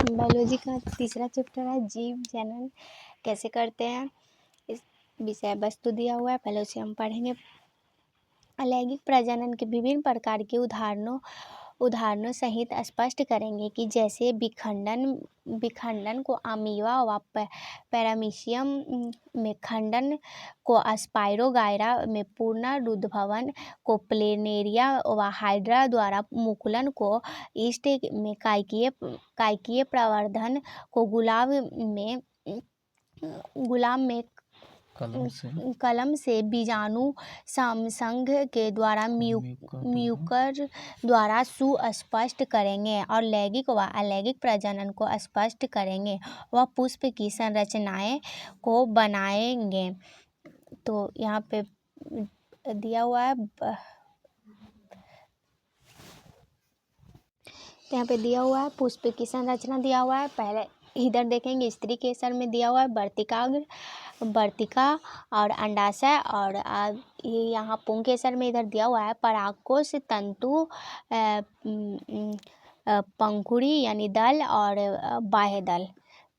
Biology का तीसरा chapter है जीव जनन कैसे करते हैं। इस विषय वस्तु दिया हुआ है, पहले उसे हम पढ़ेंगे। अलैंगिक प्रजनन के विभिन्न प्रकार के उदाहरणों सहित स्पष्ट करेंगे कि जैसे विखंडन को अमीबा व पैरामीशियम में खंडन को स्पाइरोगायरा में पुनरुद्भवन को प्लेनेरिया व हाइड्रा द्वारा मुकुलन को ईस्ट में कायकीय प्रवर्धन को गुलाम में कलम से बीजाणु समसंघ के द्वारा म्यूकर द्वारा सुस्पष्ट करेंगे और लैंगिक व अलैंगिक प्रजनन को स्पष्ट करेंगे व पुष्प की संरचनाएं को बनाएंगे। तो यहाँ पे दिया हुआ है पुष्प की संरचना दिया हुआ है। पहले इधर देखेंगे, स्त्री केसर में दिया हुआ है वर्तिका और अंडाशय, और ये यहाँ पुंकेसर में इधर दिया हुआ है परागकोश, तंतु, पंखुड़ी यानी दल और बाह्य दल।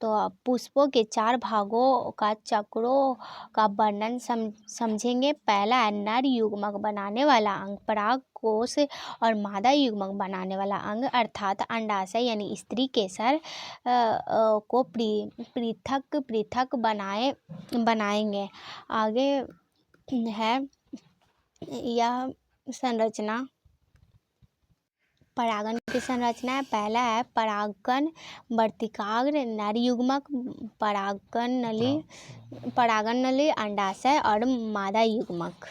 तो पुष्पों के 4 भागों का चक्रों का वर्णन समझेंगे। पहला है नर युग्मक बनाने वाला अंग परागकोश और मादा युग्मक बनाने वाला अंग अर्थात अंडाशय यानी स्त्री केसर को पृथक बनाएंगे। आगे है यह संरचना परागन की संरचना है। पहला है परागकण वर्तिकाग्र नर युग्मक, परागन नली अंडाशय और मादा युग्मक।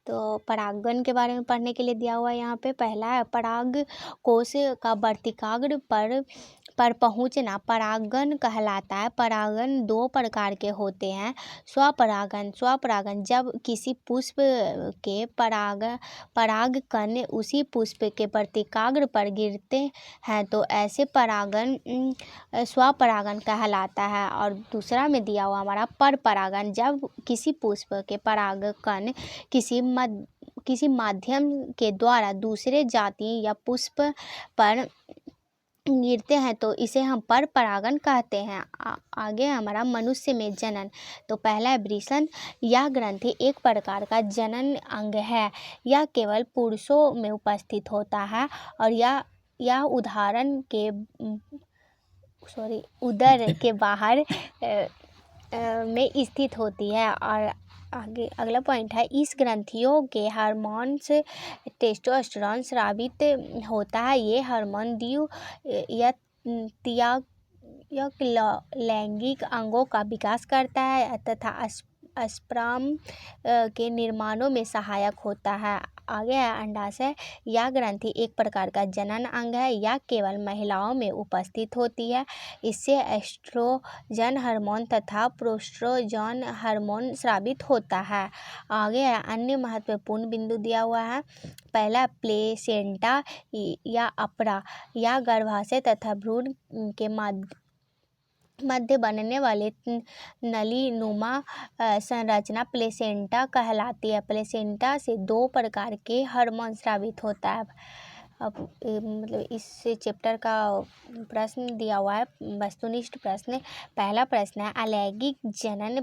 तो परागन के बारे में पढ़ने के लिए दिया हुआ है यहाँ पे। पहला है पराग कोश का वर्तिकाग्र पर पहुँचना परागन कहलाता है। परागन 2 प्रकार के होते हैं, स्वपरागन जब किसी पुष्प के परागकण उसी पुष्प के वर्तिकाग्र पर गिरते हैं तो ऐसे परागन स्वपरागन कहलाता है। और दूसरा में दिया हुआ हमारा परपरागन, जब किसी पुष्प के परागकण किसी माध्यम के द्वारा दूसरे जाति या पुष्प पर गिरते हैं तो इसे हम पर परागन कहते हैं। आगे हमारा मनुष्य में जनन। तो पहला है वृषण। यह ग्रंथि एक प्रकार का जनन अंग है। यह केवल पुरुषों में उपस्थित होता है और यह उदर के बाहर में स्थित होती है। और आगे अगला पॉइंट है, इस ग्रंथियों के हार्मोन्स टेस्टोस्टेरोन स्रावित होता है। ये हार्मोन लैंगिक अंगों का विकास करता है तथा स्पर्म के निर्माणों में सहायक होता है। आगे है अंडाशय। यह ग्रंथि एक प्रकार का जनन अंग है। यह केवल महिलाओं में उपस्थित होती है। इससे एस्ट्रोजन हार्मोन तथा प्रोस्ट्रोजन हार्मोन स्रावित होता है। आगे है अन्य महत्वपूर्ण बिंदु दिया हुआ है। पहला प्लेसेंटा या अपरा। यह गर्भाशय तथा भ्रूण के मध्य बनने वाले नलीनुमा संरचना प्लेसेंटा कहलाती है। प्लेसेंटा से 2 प्रकार के हार्मोन स्रावित होता है। अब मतलब इस चैप्टर का प्रश्न दिया हुआ है, वस्तुनिष्ठ प्रश्न। पहला प्रश्न है, अलैंगिक जनन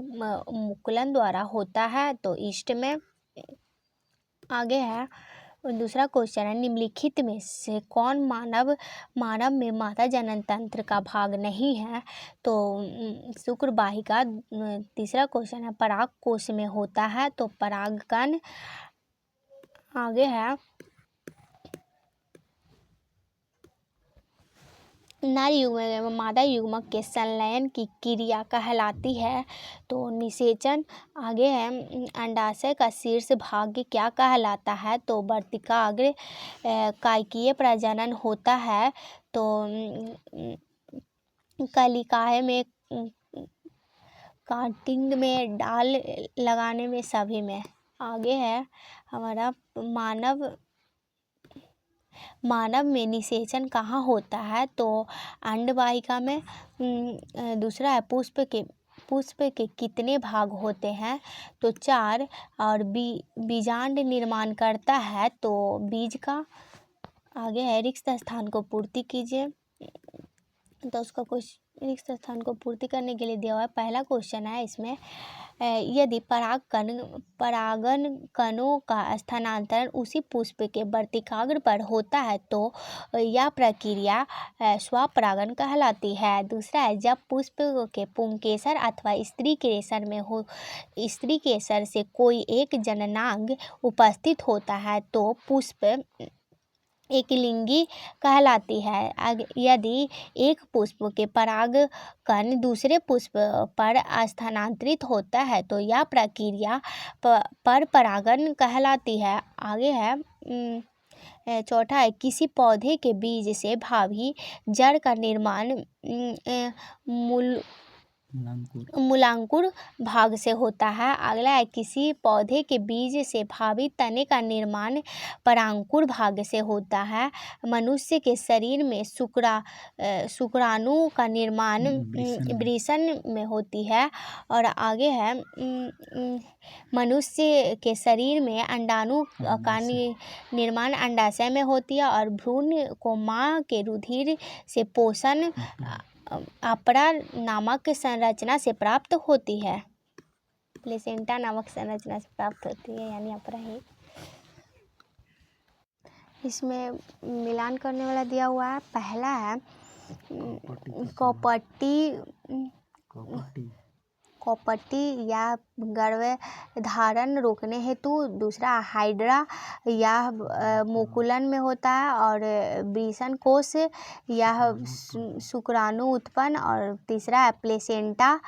मुकुलन द्वारा होता है तो ईस्ट में। आगे है दूसरा क्वेश्चन है, निम्नलिखित में से कौन मानव में मादा जनन तंत्र का भाग नहीं है। तो शुक्र वाहिका। तीसरा क्वेश्चन है, पराग कोश में होता है तो परागकण। आगे है नर युग्मक एवं मादा युग्मक के संलयन की क्रिया कहलाती है तो निषेचन। आगे है अंडाशय का शीर्ष भाग क्या कहलाता है तो वर्तिकाग्र। कायकीय प्रजनन होता है तो कलिकाएं में, काटिंग में, डाल लगाने में, सभी में। आगे है हमारा मानव में निषेचन कहाँ होता है तो अंडवाहिका में। दूसरा है पुष्प के कितने भाग होते हैं तो 4, और बीजांड निर्माण करता है तो बीज का। आगे है रिक्त स्थान को पूर्ति कीजिए। तो उसका क्वेश्चन रिक्त स्थान को पूर्ति करने के लिए दिया हुआ है। पहला क्वेश्चन है इसमें, यदि परागन कणों का स्थानांतरण उसी पुष्प के वर्तिकाग्र पर होता है तो यह प्रक्रिया स्वपरागन कहलाती है। दूसरा है, जब पुष्प के पुंकेसर अथवा स्त्री केसर से कोई एक जननांग उपस्थित होता है तो पुष्प एकलिंगी कहलाती है। यदि एक पुष्प के परागकण दूसरे पुष्प पर स्थानांतरित होता है तो यह प्रक्रिया पर परागन कहलाती है। आगे है चौथा है, किसी पौधे के बीज से भावी जड़ का निर्माण मूलांकुर भाग से होता है। अगला है, किसी पौधे के बीज से भावी तने का निर्माण परांकुर भाग से होता है। मनुष्य के शरीर में शुक्राणु का निर्माण वृषण में होती है। और आगे है, मनुष्य के शरीर में अंडाणु का निर्माण अंडाशय में होती है और भ्रूण को माँ के रुधिर से पोषण अपरा नामक संरचना से प्राप्त होती है। प्लेसेंटा नामक संरचना से प्राप्त होती है, यानी अपरा ही। इसमें मिलान करने वाला दिया हुआ है। पहला है कॉपर्टी या गर्भधारण रोकने हेतु। दूसरा हाइड्रा या मुकुलन में होता है। और वृषण कोष यह शुक्राणु उत्पन्न। और तीसरा है प्लेसेंटा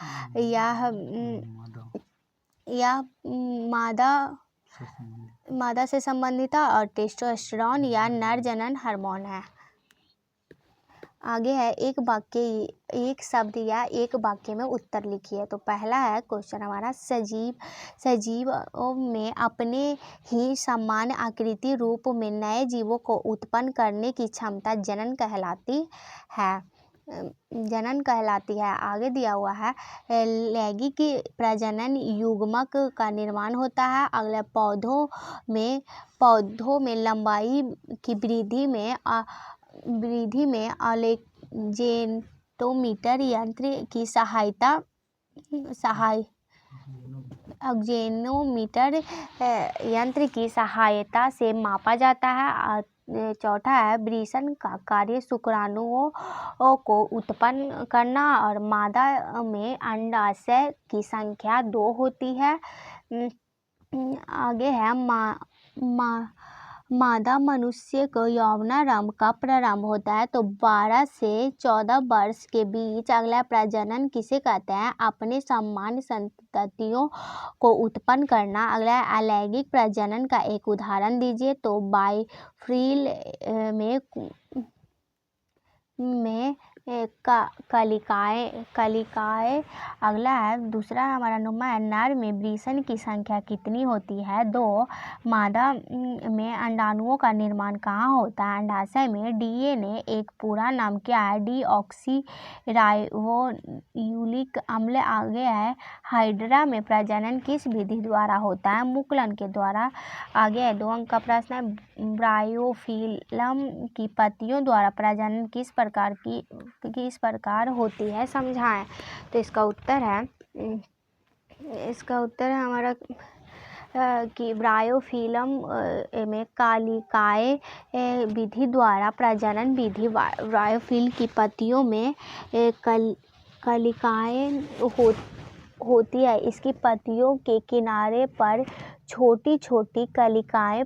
या मादा से संबंधित है। और टेस्टोस्टेरोन या नर जनन हार्मोन है। आगे है, एक शब्द या एक वाक्य में उत्तर लिखिए। तो पहला है क्वेश्चन हमारा, सजीवों में अपने ही समान आकृति रूप में नए जीवों को उत्पन्न करने की क्षमता जनन कहलाती है। आगे दिया हुआ है, लैंगिक प्रजनन युग्मक का निर्माण होता है। अगला, पौधों में लंबाई की वृद्धि में ऑक्जेनोमीटर यंत्र की सहायता से मापा जाता है। चौथा है, वृषण का कार्य शुक्राणुओं को उत्पन्न करना। और मादा में अंडाशय की संख्या 2 होती है। आगे है, मादा मनुष्य को यौवनारंभ का प्रारंभ होता है तो 12 से 14 वर्ष के बीच। अगला, प्रजनन किसे कहते हैं? अपने समान संततियों को उत्पन्न करना। अगला, अलैंगिक प्रजनन का एक उदाहरण दीजिए। तो बायोफ्यूल में कलिकाएं। अगला है, दूसरा हमारा नंबर है, नर में वृषण की संख्या कितनी होती है? 2। मादा में अंडाणुओं का निर्माण कहाँ होता है? अंडाशय में। डीएनए एक पूरा नाम क्या है? डीऑक्सीराइबोन्यूक्लिक अम्ल। आगे है, हाइड्रा में प्रजनन किस विधि द्वारा होता है? मुकुलन के द्वारा। आगे है, 2 अंक का प्रश्न है, ब्रायोफिलम की पत्तियों द्वारा प्रजनन किस प्रकार होती है? समझाएं। तो इसका उत्तर है हमारा कि ब्रायोफिलम में कलिकाएं विधि द्वारा प्रजनन विधि। ब्रायोफिल की पत्तियों में कलिकाएं होती है। इसकी पत्तियों के किनारे पर छोटी छोटी कलिकाएं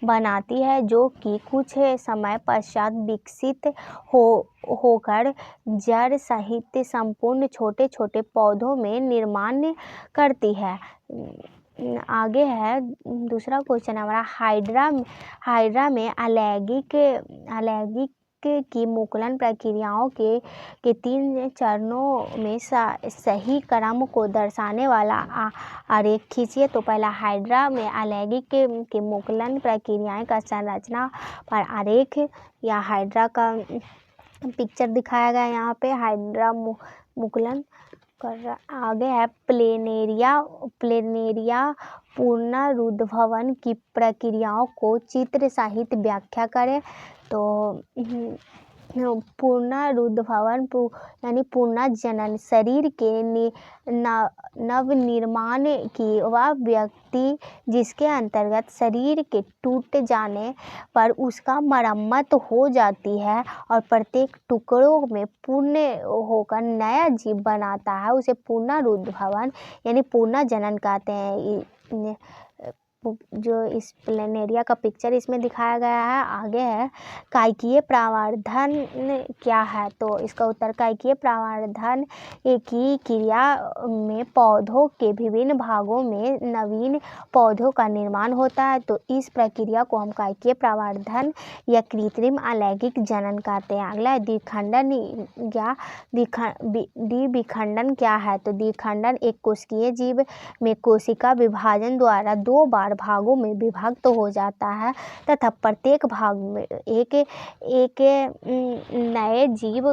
बनाती है जो कि कुछ समय पश्चात विकसित होकर जड़ सहित संपूर्ण छोटे छोटे पौधों में निर्माण करती है। आगे है, दूसरा क्वेश्चन हमारा, हाइड्रा में अलैंगिक की मुकुलन प्रक्रियाओं के 3 चरणों में सही क्रम को दर्शाने वाला आरेख खींचिए। तो पहला, हाइड्रा में अलैंगिक के मुकुलन प्रक्रियाएं का संरचना पर आरेख या हाइड्रा का पिक्चर दिखाया गया है। यहाँ पे हाइड्रा मुकुलन कर रहा। आगे है, प्लेनेरिया पुनरुद्भवन की प्रक्रियाओं को चित्र सहित व्याख्या करें। तो पुनरुद्भवन यानी पुनर्जनन शरीर के नवनिर्माण की वह व्यक्ति जिसके अंतर्गत शरीर के टूट जाने पर उसका मरम्मत हो जाती है और प्रत्येक टुकड़ों में पूर्ण होकर नया जीव बनाता है, उसे पुनरुद्भवन यानी पुनर्जनन कहते हैं। जो इस प्लेनेरिया का पिक्चर इसमें दिखाया गया है। आगे है कायिकीय प्रवर्धन क्या है, तो इसका उत्तर कायिकीय प्रवर्धन एक ही क्रिया में पौधों के विभिन्न भागों में नवीन पौधों का निर्माण होता है, तो इस प्रक्रिया को हम कायिकीय प्रवर्धन या कृत्रिम अलैंगिक जनन कहते हैं। अगला है द्विखंडन या द्विखंडन क्या है, तो द्विखंडन एक कोशिकीय जीव में कोशिका विभाजन द्वारा 2 बार भागों में विभक्त हो जाता है तथा प्रत्येक भाग में एक नए जीव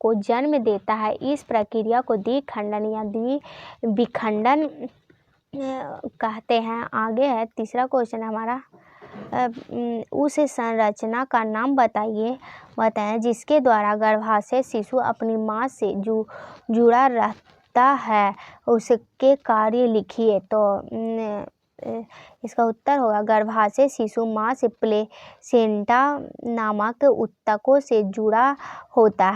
को जन्म देता है। इस प्रक्रिया को द्विखंडन या द्विखंडन कहते हैं। आगे है तीसरा क्वेश्चन हमारा, उस संरचना का नाम बताएं जिसके द्वारा गर्भाशय शिशु अपनी मां से जुड़ा रहता है, उसके कार्य लिखिए। तो इसका उत्तर होगा गर्भाशय शिशु मां से प्लेसेंटा नामक ऊतकों से जुड़ा होता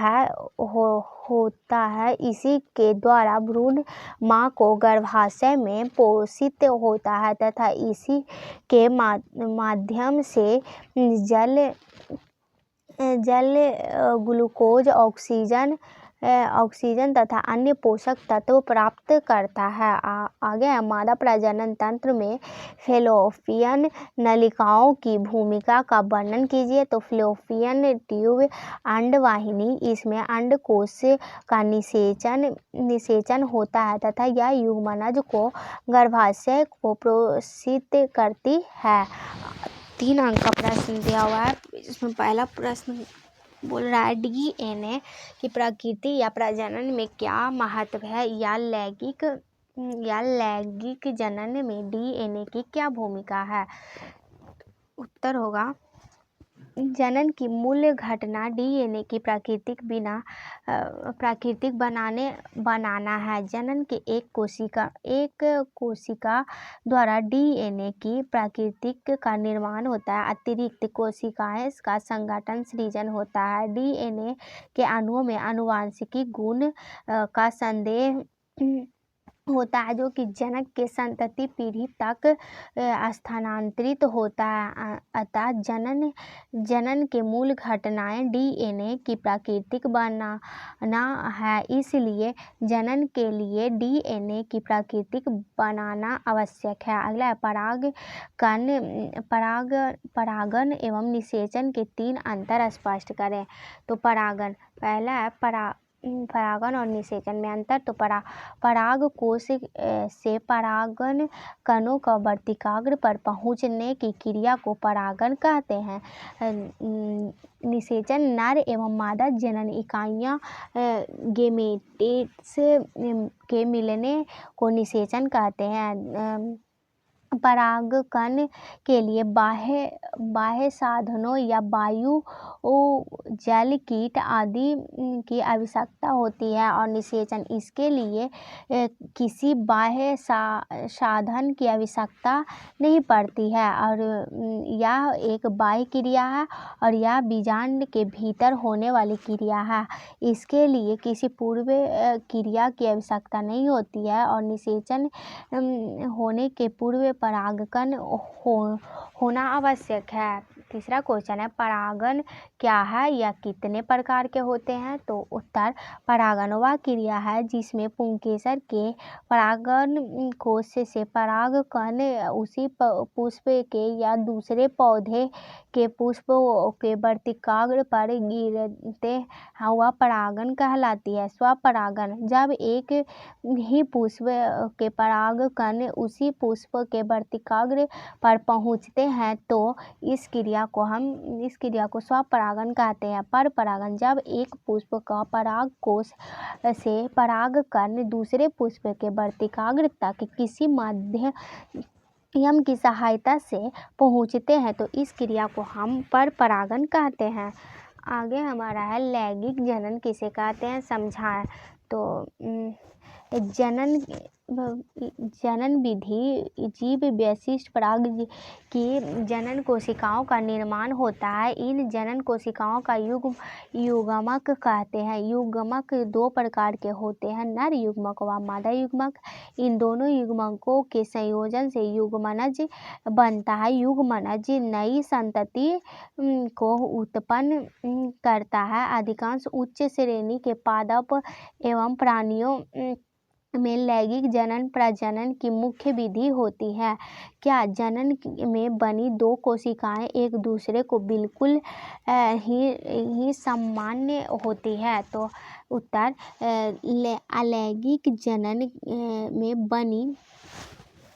है। इसी के द्वारा भ्रूण मां को गर्भाशय में पोषित होता है तथा इसी के माध्यम से जल ग्लूकोज ऑक्सीजन तथा अन्य पोषक तत्व प्राप्त करता है। आगे है मादा प्रजनन तंत्र में फैलोपियन नलिकाओं की भूमिका का वर्णन कीजिए। तो फैलोपियन ट्यूब अंडवाहिनी, इसमें अंडकोश का निषेचन होता है तथा यह युग्मनज को गर्भाशय को पोषित करती है। 3 अंक का प्रश्न दिया हुआ है। इसमें पहला प्रश्न बोल रहा है डीएनए की प्रकृति या प्रजनन में क्या महत्व है, या लैंगिक जनन में डीएनए की क्या भूमिका है। उत्तर होगा जनन की मूल घटना डीएनए की प्राकृतिक बनाना है। जनन के एक कोशिका द्वारा डीएनए की प्राकृतिक का निर्माण होता है। अतिरिक्त कोशिकाएं का संगठन सृजन होता है। डीएनए के अणुओं में आनुवंशिक गुण का संदेह होता है जो कि जनक के संतति पीढ़ी तक स्थानांतरित होता है। अतः जनन के मूल घटनाएं डीएनए की प्राकृतिक बनाना है, इसलिए जनन के लिए डीएनए की प्राकृतिक बनाना आवश्यक है। अगला है परागण एवं निषेचन के 3 अंतर स्पष्ट करें। तो पहला है परागण और निषेचन में अंतर। तो पराग कोश से परागण कणों का वर्तिकाग्र पर पहुंचने की क्रिया को परागण कहते हैं। निषेचन नर एवं मादा जनन इकाइयां गेमेट्स के मिलने को निषेचन कहते हैं। परागकण के लिए बाह्य साधनों या वायु, जल, कीट आदि की आवश्यकता होती है और निषेचन इसके लिए किसी बाह्य साधन की आवश्यकता नहीं पड़ती है और यह एक बाह्य क्रिया है और यह बीजांड के भीतर होने वाली क्रिया है। इसके लिए किसी पूर्व क्रिया की आवश्यकता नहीं होती है और निषेचन होने के पूर्व परागकण होना आवश्यक है। तीसरा क्वेश्चन है परागण क्या है या कितने प्रकार के होते हैं। तो उत्तर परागण वह क्रिया है जिसमें पुंकेसर के परागण कोश से परागकण उसी पुष्प के या दूसरे पौधे के पुष्प के वर्तिकाग्र पर गिरते हैं, वह परागण कहलाती है। स्वपरागण जब एक ही पुष्प के परागकण उसी पुष्प के वर्तिकाग्र पर पहुंचते हैं तो इस क्रिया को स्वपरागण कहते हैं। परपरागण जब एक पुष्प का पराग कोश से परागकण दूसरे पुष्प के वर्तिकाग्र तक किसी माध्यम की सहायता से पहुंचते हैं तो इस क्रिया को हम परपरागण कहते हैं। आगे हमारा है लैंगिक जनन किसे कहते हैं समझाएं। तो जनन विधि जीव वैशिष्ट पराग की जनन कोशिकाओं का निर्माण होता है। इन जनन कोशिकाओं का युग्मक कहते हैं। युग्मक दो प्रकार के होते हैं, नर युग्मक व मादा युग्मक। इन दोनों युग्मकों के संयोजन से युग्मनज बनता है। युग्मनज नई संतति को उत्पन्न करता है। अधिकांश उच्च श्रेणी के पादप एवं प्राणियों में लैंगिक जनन प्रजनन की मुख्य विधि होती है। क्या जनन में बनी दो कोशिकाएं एक दूसरे को बिल्कुल ही सामान्य होती है? तो उत्तर अलैंगिक जनन में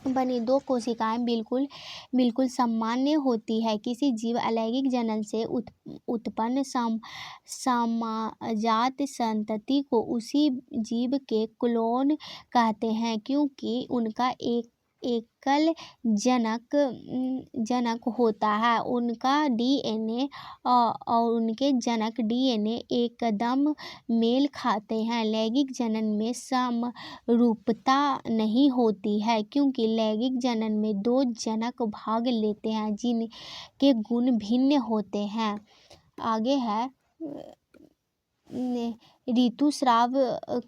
बनी दो कोशिकाएं बिल्कुल सामान्य होती है। किसी जीव अलैंगिक जनन से उत्पन्न समजात संतति को उसी जीव के क्लोन कहते हैं, क्योंकि उनका एकल जनक होता है। उनका डीएनए और उनके जनक डीएनए एकदम मेल खाते हैं। लैंगिक जनन में समरूपता नहीं होती है, क्योंकि लैंगिक जनन में दो जनक भाग लेते हैं जिनके गुण भिन्न होते हैं। आगे है ऋतुस्राव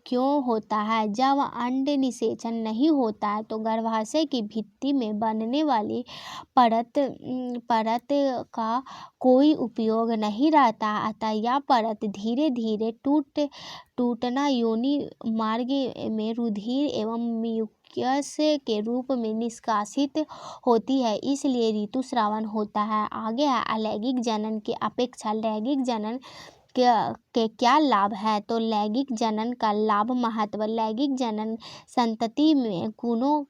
क्यों होता है? जब अंड निषेचन नहीं होता है तो गर्भाशय की भित्ति में बनने वाली परत का कोई उपयोग नहीं रहता, अतः यह परत धीरे धीरे टूटना योनि मार्ग में रुधिर एवं म्यूकस के रूप में निष्कासित होती है, इसलिए ऋतुस्राव होता है। आगे है अलैंगिक जनन की अपेक्षा लैंगिक जनन के क्या लाभ है? तो लैंगिक जनन का लाभ महत्व। लैंगिक जनन संतति में गुणों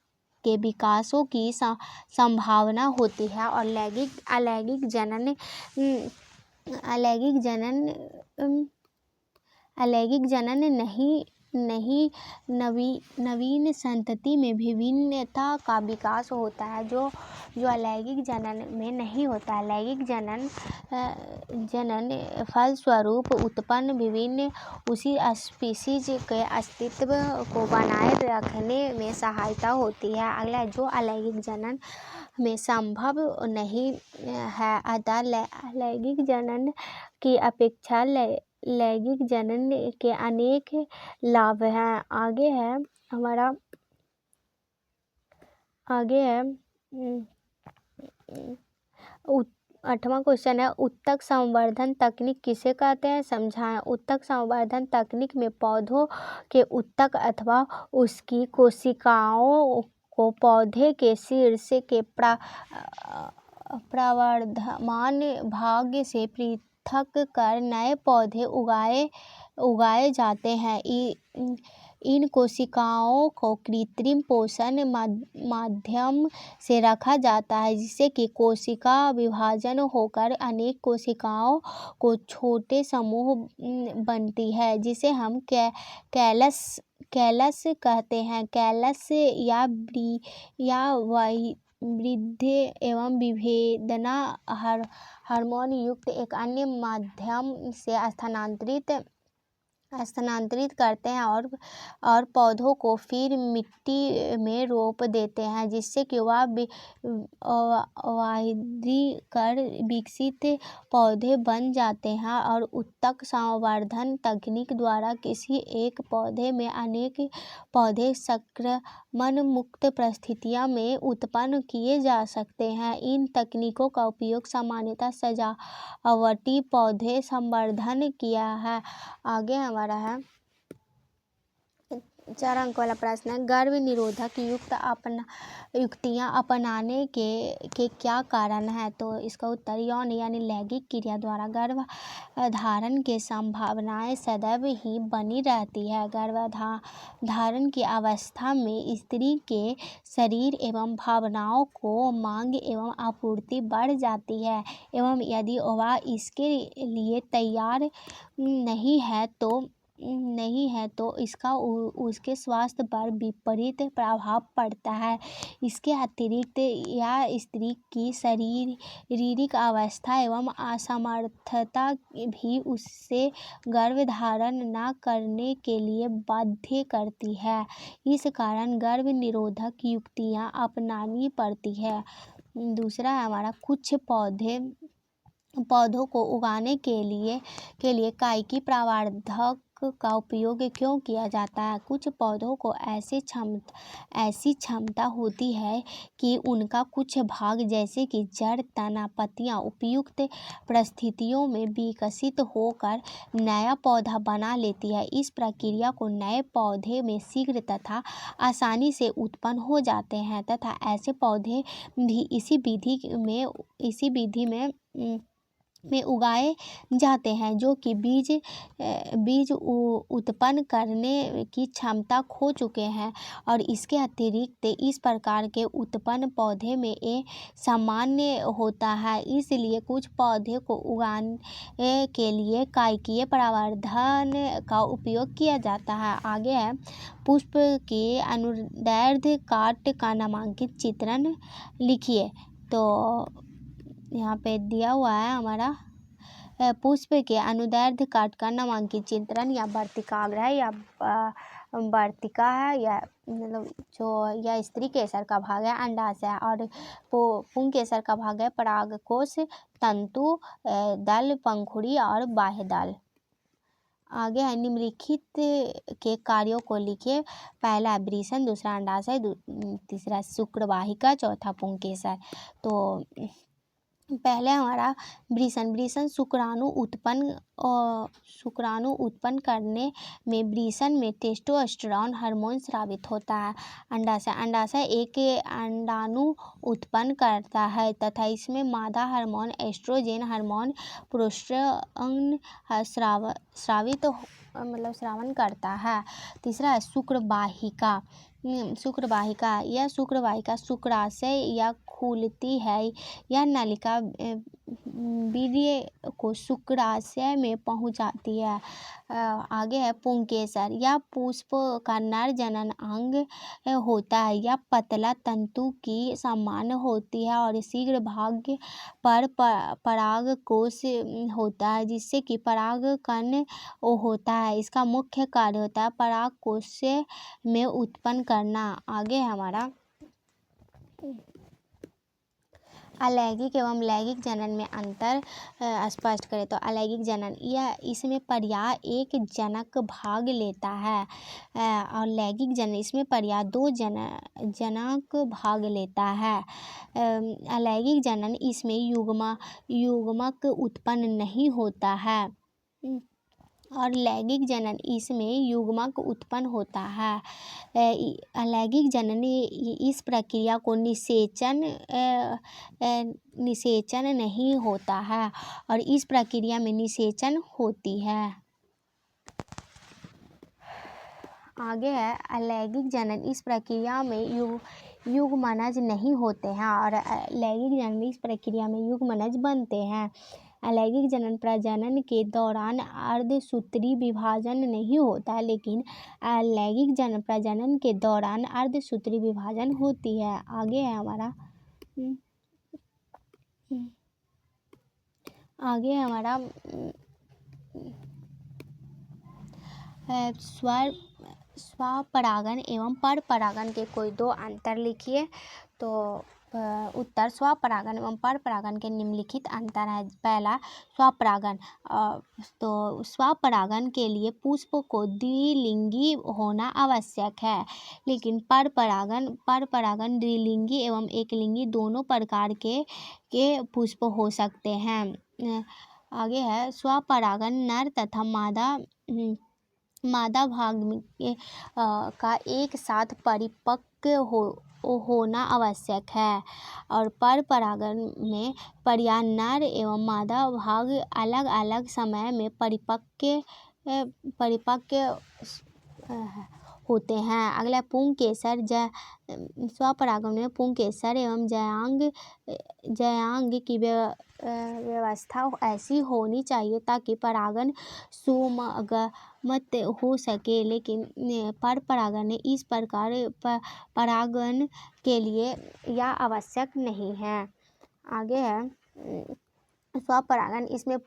के विकासों की संभावना होती है और अलैंगिक जनन नहीं नवीन संतति में विभिन्नता का विकास होता है जो अलैंगिक जनन में नहीं होता है। लैंगिक जनन फलस्वरूप उत्पन्न विभिन्न उसी स्पीशीज के अस्तित्व को बनाए रखने में सहायता होती है। अगला जो अलैंगिक जनन में संभव नहीं है, अतः लैंगिक जनन की अपेक्षा लैंगिक जनन के अनेक लाभ हैं। आगे है 8वां क्वेश्चन है उत्तक संवर्धन तकनीक किसे कहते हैं समझाएं। उत्तक संवर्धन तकनीक में पौधों के उत्तक अथवा उसकी कोशिकाओं को पौधे के शीर्ष के प्रवर्धमान भाग से पृथक कर नए पौधे उगाए जाते हैं। इन कोशिकाओं को कृत्रिम पोषण माध्यम से रखा जाता है, जिससे कि कोशिका विभाजन होकर अनेक कोशिकाओं को छोटे समूह बनती है, जिसे हम कैलस कहते हैं। कैलस या वृद्धि एवं विभेदना हार्मोन युक्त एक अन्य माध्यम से स्थानांतरित करते हैं और पौधों को फिर मिट्टी में रोप देते हैं, जिससे कि वह वाहिधीकर विकसित पौधे बन जाते हैं। और उत्तक संवर्धन तकनीक द्वारा किसी एक पौधे में अनेक पौधे संक्रमण मुक्त परिस्थितियों में उत्पन्न किए जा सकते हैं। इन तकनीकों का उपयोग सामान्यतः सजावटी पौधे संवर्धन किया है। आगे हमारा है 4 अंक वाला प्रश्न है गर्भ निरोधक युक्तियां अपनाने के क्या कारण है? तो इसका उत्तर यौन यानी लैंगिक क्रिया द्वारा गर्भधारण की संभावनाएं सदैव ही बनी रहती है। गर्भधारण की अवस्था में स्त्री के शरीर एवं भावनाओं को मांग एवं आपूर्ति बढ़ जाती है एवं यदि वह इसके लिए तैयार नहीं है तो नहीं है तो इसका उसके स्वास्थ्य पर विपरीत प्रभाव पड़ता है। इसके अतिरिक्त यह स्त्री की शारीरिक अवस्था एवं असमर्थता भी उससे गर्भधारण न करने के लिए बाध्य करती है। इस कारण गर्भ निरोधक युक्तियाँ अपनानी पड़ती है। दूसरा है हमारा कुछ पौधों को उगाने के लिए कायिकी प्रवर्धक का उपयोग क्यों किया जाता है। कुछ पौधों को ऐसी क्षमता होती है कि उनका कुछ भाग जैसे कि जड़, तना, पत्तियां उपयुक्त परिस्थितियों में विकसित होकर नया पौधा बना लेती है। इस प्रक्रिया को नए पौधे में शीघ्र तथा आसानी से उत्पन्न हो जाते हैं तथा ऐसे पौधे भी इसी विधि में उगाए जाते हैं जो कि बीज उत्पन्न करने की क्षमता खो चुके हैं। और इसके अतिरिक्त इस प्रकार के उत्पन्न पौधे में ये सामान्य होता है। इसलिए कुछ पौधे को उगाने के लिए कायिकीय प्रवर्धन का उपयोग किया जाता है। आगे है पुष्प के अनुदैर्ध्य काट का नामांकित चित्रण लिखिए। तो यहाँ पे दिया हुआ है हमारा पुष्प के अनुदैर्ध्य काट का नामांकित चित्रण या वर्तिकाग्र है या वर्तिका है या मतलब जो यह स्त्री केसर का भाग है, अंडाशय है और पुंग केसर का भाग है परागकोश, तंतु, दल, पंखुड़ी और बाह्य दल। आगे है निम्नलिखित के कार्यों को लिखिए। पहला है वृषण, दूसरा अंडाशय, तीसरा शुक्रवाहिका, चौथा पुंग केसर। तो पहले हमारा वृषण शुक्राणु उत्पन्न करने में वृषण में टेस्टोस्टेरोन हार्मोन स्रावित होता है। अंडाशय एक अंडाणु उत्पन्न करता है तथा इसमें मादा हार्मोन एस्ट्रोजन हार्मोन प्रोजेस्टेरोन स्रावन करता है। तीसरा है शुक्रवाहिका। यह शुक्रवाहिका शुक्राशय या खुलती है। यह नलिका वीर्य को शुक्राशय में पहुंचाती है। आगे है पुंकेसर। यह पुष्प का नर जनन अंग होता है। यह पतला तंतु की समान होती है और शीघ्र भाग्य पर परागकोश होता है जिससे कि परागकण होता है। इसका मुख्य कार्य होता है परागकोश में उत्पन्न करना। आगे है हमारा अलैंगिक एवं लैंगिक जनन में अंतर स्पष्ट करें। तो अलैंगिक जनन यह इसमें पर्याय एक जनक भाग लेता है और लैंगिक जनन इसमें पर्याय 2 जनक भाग लेता है। अलैंगिक जनन इसमें युग्मक उत्पन्न नहीं होता है और लैंगिक जनन इसमें युग्मक उत्पन्न होता है। अलैंगिक जनन इस प्रक्रिया को निषेचन नहीं होता है और इस प्रक्रिया में निषेचन होती है। आगे है अलैंगिक जनन इस प्रक्रिया में युग्मनज नहीं होते हैं और लैंगिक जनन इस प्रक्रिया में युग्मनज बनते हैं। अलैंगिक जनन प्रजनन के दौरान अर्धसूत्री विभाजन नहीं होता है लेकिन लैंगिक जनन प्रजनन के दौरान अर्धसूत्री विभाजन होती है। आगे है हमारा स्वपरागन एवं परपरागन के कोई 2 अंतर लिखिए। तो उत्तर स्वपरागन एवं परपरागन के निम्नलिखित अंतर है। पहला स्वपरागन। तो स्वपरागन के लिए पुष्प को द्विलिंगी होना आवश्यक है लेकिन परपरागन द्विलिंगी एवं एकलिंगी दोनों प्रकार के पुष्प हो सकते हैं। आगे है स्वपरागन नर तथा मादा भाग का एक साथ परिपक्व होना आवश्यक है और परपरागन में पर्याय नर एवं मादा भाग अलग अलग समय में परिपक्व होते हैं। अगला पुंकेसर स्वपरागण में पुंकेसर एवं जयांग की व्यवस्था ऐसी होनी चाहिए ताकि परागण सुगमत हो सके, लेकिन पर परागण इस प्रकार परागण के लिए यह आवश्यक नहीं है। आगे है स्वपरागण। इसमें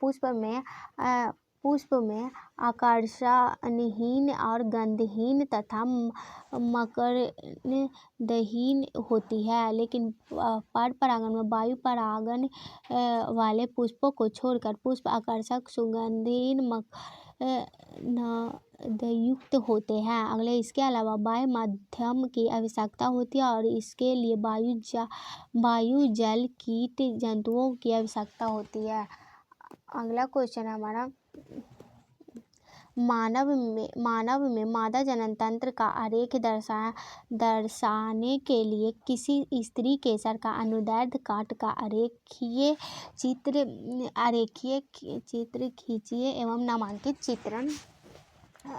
पुष्प में आकर्षणहीन और गंधहीन तथा मकरंदहीन होती है, लेकिन पर परागण में वायु परागण वाले पुष्पों को छोड़कर पुष्प आकर्षक, सुगंधहीन, मकरंदयुक्त होते हैं। अगले इसके अलावा बाह्य माध्यम की आवश्यकता होती है और इसके लिए वायु, जल, कीट, जंतुओं की आवश्यकता होती है। अगला क्वेश्चन है हमारा, मानव में मादा जनन तंत्र का आरेख दर्शाने के लिए किसी स्त्री केसर का अनुदैर्ध्य काट का आरेखीय चित्र खींचिए एवं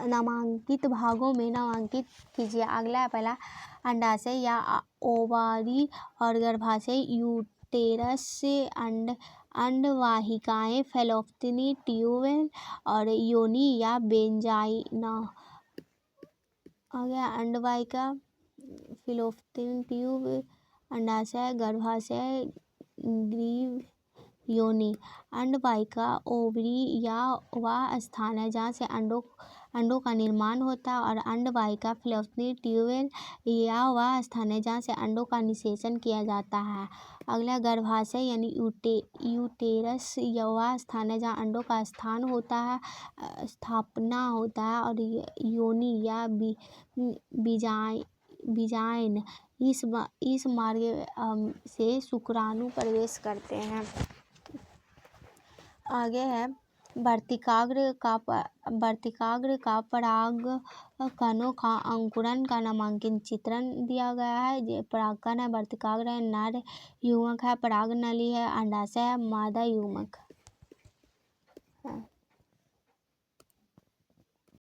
नामांकित भागों में नामांकित कीजिए। अगला है पहला, अंडाशय या ओवरी और गर्भाशय यूटेरस, अंडवाहिकाएं फैलोपियन ट्यूब और योनि या वेजाइना। आगे अंडवाहिका, फैलोपियन ट्यूब, अंडाशय, गर्भाशय, ग्रीव, योनि। अंडवाहिका ओवरी या वह स्थान है जहाँ से अंडों का निर्माण होता है, और अंडवाहिका फैलोपियन ट्यूब या वह स्थान है जहाँ से अंडों का निषेचन किया जाता है। अगला गर्भाशय यानी यूटेरस या वह स्थान है जहाँ अंडों का स्थापना होता है, और योनि या बीजाइन इस मार्ग से शुक्राणु प्रवेश करते हैं। आगे है वर्तिकाग्र का परागकणों का अंकुरण का नामांकित चित्रण दिया गया है। परागकण है, वर्तिकाग्र है, नर युग्मक है, परागनली है, अंडाशय है, मादा युग्मक।